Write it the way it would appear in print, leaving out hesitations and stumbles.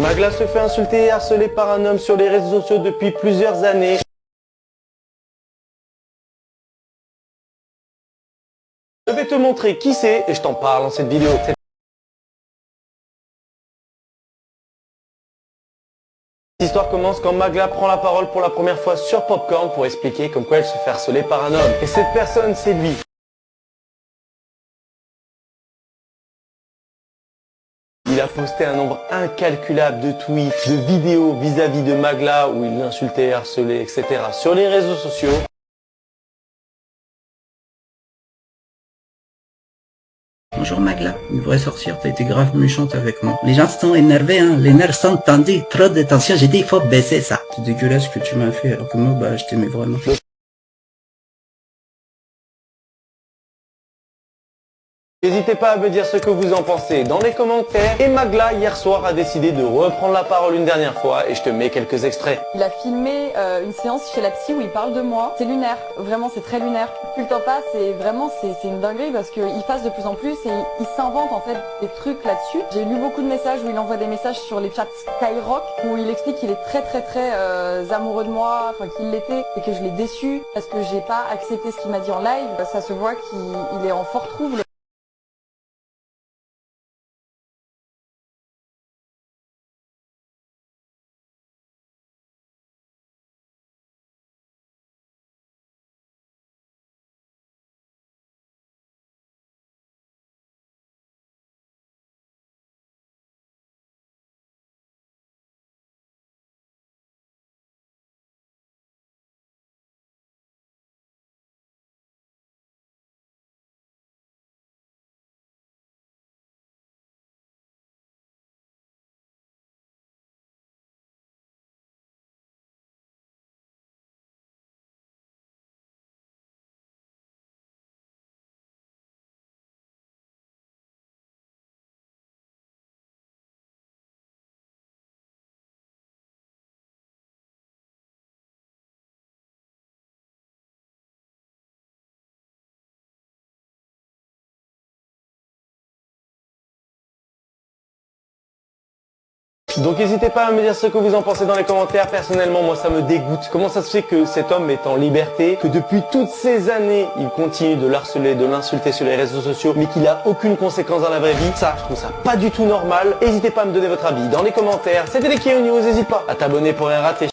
Magla se fait insulter et harceler par un homme sur les réseaux sociaux depuis plusieurs années. Je vais te montrer qui c'est et je t'en parle dans cette vidéo. Cette histoire commence quand Magla prend la parole pour la première fois sur Popcorn pour expliquer comme quoi elle se fait harceler par un homme. Et cette personne, c'est lui. Il a posté un nombre incalculable de tweets, de vidéos vis-à-vis de Magla où il l'insultait, harcelait, etc. sur les réseaux sociaux. Bonjour Magla, il devrait sortir, t'as été grave méchante avec moi. Les gens sont énervés, hein, les nerfs sont tendus, trop de tension, j'ai dit il faut baisser ça. C'est dégueulasse ce que tu m'as fait alors que moi bah je t'aimais vraiment. N'hésitez pas à me dire ce que vous en pensez dans les commentaires. Et Magla, hier soir, a décidé de reprendre la parole une dernière fois et je te mets quelques extraits. Il a filmé une séance chez la psy où il parle de moi. C'est lunaire, vraiment c'est très lunaire. Plus le temps passe et vraiment c'est une dinguerie parce qu'il fasse de plus en plus et il s'invente en fait des trucs là-dessus. J'ai lu beaucoup de messages où il envoie des messages sur les chats Skyrock où il explique qu'il est très amoureux de moi, enfin qu'il l'était et que je l'ai déçu parce que j'ai pas accepté ce qu'il m'a dit en live. Ça se voit qu'il est en fort trouble. Donc n'hésitez pas à me dire ce que vous en pensez dans les commentaires. Personnellement, moi ça me dégoûte. Comment ça se fait que cet homme est en liberté, que depuis toutes ces années, il continue de l'harceler, de l'insulter sur les réseaux sociaux, mais qu'il a aucune conséquence dans la vraie vie. Ça, je trouve ça pas du tout normal. N'hésitez pas à me donner votre avis dans les commentaires. C'était les Kio News, n'hésite pas à t'abonner pour rien rater.